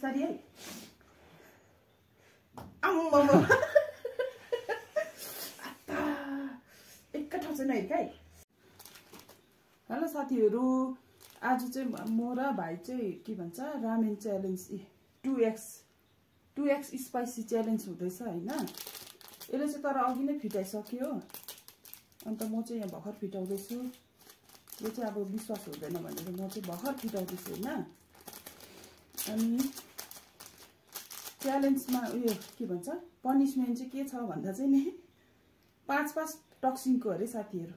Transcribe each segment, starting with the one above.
बिस्तारी है आम्मा एक ठाउँ चाहिँ नहेर है। हेलो साथीहरू, आज चाहिँ म र भाइ चाहिँ के भन्छ ramen challenge 2x spicy challenge हुँदैछ हैन। यसले चाहिँ तर अघि नै फिटाइसक्यो अन्त म चाहिँ यहाँ भर्खर फिटाउँदैछु। यो चाहिँ अब विश्वास हुँदैन भनेर म चाहिँ भर्खर फिटाउँदैछु हैन। अनि च्यालेन्जमा उयो के भन्छ पनिशमेन्ट चाहिँ के छ भन्दा चाहिँ नि 5 टक्सिङको अरे साथीहरू।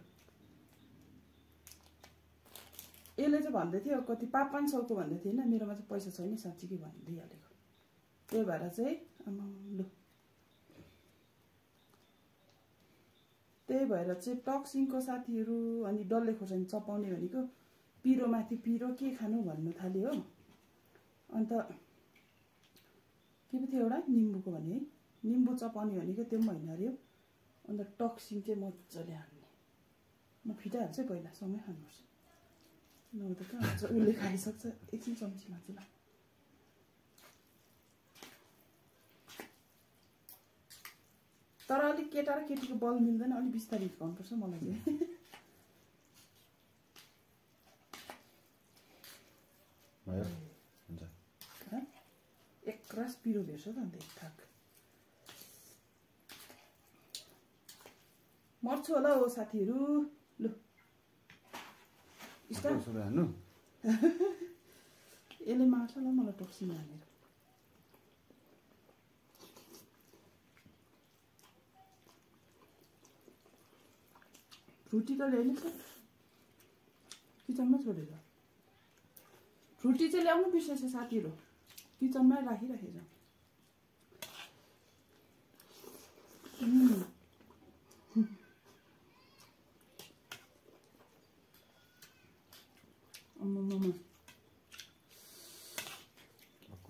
यसले चाहिँ भन्दै थियो कति 500 को भन्दै थियो हैन। मेरोमा चाहिँ पैसा छैन साँच्चै भनिदिइहालेको। त्यही भएर चाहिँ लु त्यही भएर चाहिँ टक्सिङको साथीहरू। अनि डल्ले खोर्सानी चपाउने भनेको पिरो माथि पिरो के खानु भन्नु थाल्यो हो। अन्त के पो थियो एउटा निम्बुको भने है, निम्बु चपाउने भनेको त्यो पनि होइन अरे। अन्त टक्सिङ चाहिँ मजाले हान्ने। म फिटाइहाल्छु पहिला, सँगै खानुपर्छ नभए त कहाँ हुन्छ। उसले खाइसक्छ। एकछिन चम्ची लान्छु ल। तर अलिक केटा र केटीको बल मिल्दैन, अलिक बिस्तारै हिर्काउनुपर्छ मलाई चाहिँ। एक रास पिरो भेट्छ त अन्त एक थाक मर्छु होला हो साथीहरू। लु यसले मार्छ ल मलाई टक्सिङ हानेर। फ्रुटी त ल्याइनस् किचनमा छोडेर। फ्रुटी चाहिँ ल्याउनु बिर्सेछ साथीहरू, किचनमै राखिराखेछ।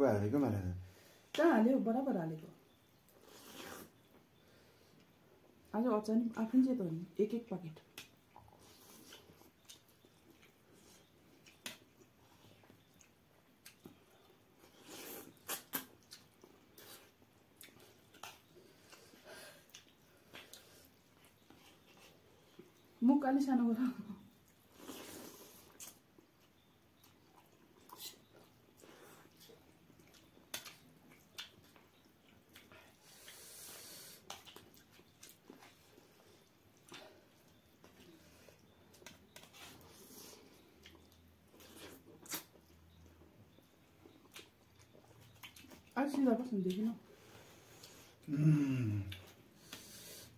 हालेको मलाई कहाँ हाल्यो, बराबर हालेको। आज अचानक आफै चाहिँ त हो नि एक पाकेट। मुख अलि सानो गर। आज सिधा बस्नु देखिन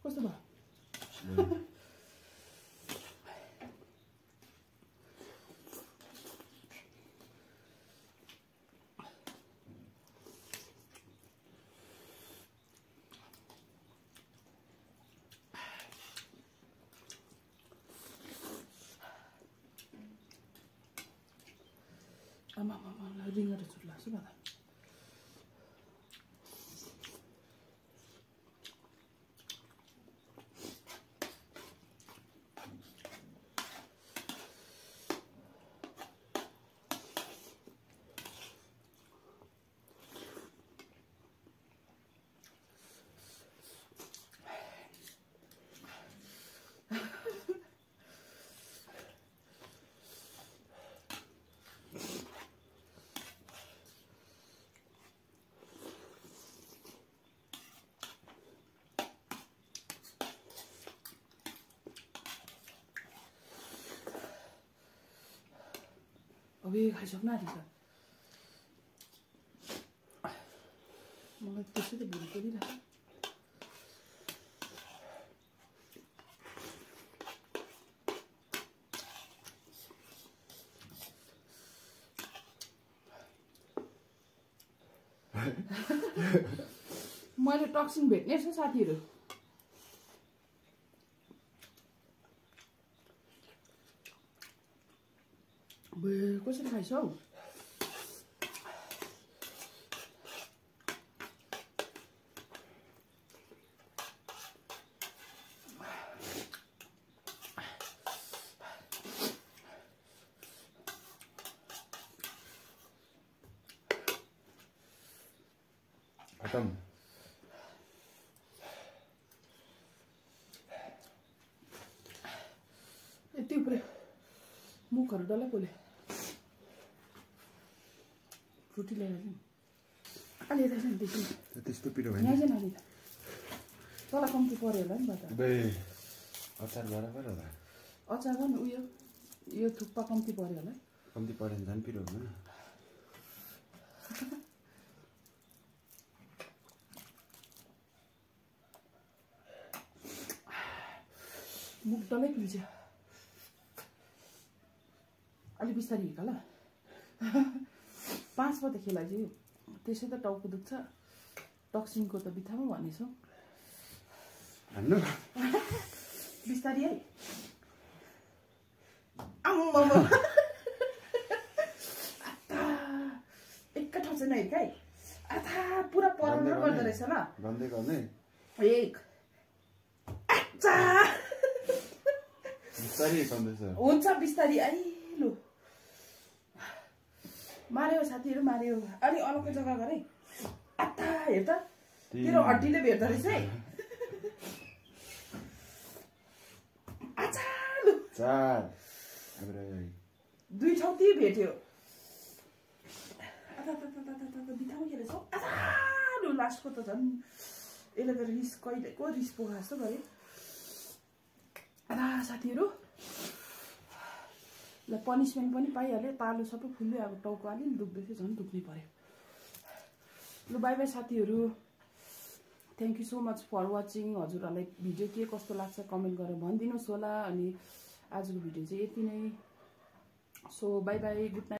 कस्तो भयो। आमा रिङ्गर छुट लाग्छ मलाई। अब यो खाइसक्नु आँटेको छ। मलाई त्यसै त भुल परिरहेको। मैले टक्सिङ भेट्ने छु साथीहरू। कसरी खाइस हौ। खतम यति पुरै मुखहरू डल्लै पोले फ्रुटी ल्याएर जाउँ अलि यता चाहिँ देखि त्यस्तो पिरो भयो यहाँ चाहिँ अलि तल कम्ती पऱ्यो होला नि बाटो बे अचार बराबर होला अचार पनि उयो यो थुक्पा कम्ती पऱ्यो होला कम्ती पऱ्यो भने झन् पिरो हुँदैन मुख डल्लै पिल्छ अलि बिस्तारै हिँड ल 5 बजे खेलाइदियो त्यसै त टाउको दुख्छ टक्सिनको त बित्थामा भनेछौ हान्नु बिस्तारी है आम्मामा एकै ठाउँ चाहिँ नहिर्का है आथा पुरा पराउनु पर्दो रहेछ ल भन्दै गर्ने एक आचा बिस्तारै भन्दैछ हुन्छ बिस्तारी आई लु मार्यो साथीहरू मार्यो अलि अलग्गै जग्गा गर है आथा हेर त तेरो हड्डीले भेट्दो रहेछ है आचा लु 4 दुई ठाउँ ती भेट्यो बित्थामा के रहेछ लु लास्टको त झन् यसले त रिस कहिलेको रिस पोखा जस्तो गरे आधा साथीहरू ल पनिसमेन्ट पनि पाइहाल्यो तालु सबै फुल्यो अब टाउको अलिअलि दुख्दैछ झन् दुख्नै पर्यो लु बाई बाई साथीहरू thank you so much for watching हजुरहरूलाई भिडियो के कस्तो लाग्छ कमेन्ट गरेर भनिदिनुहोस् होला अनि आजको भिडियो चाहिँ यति नै so by by good night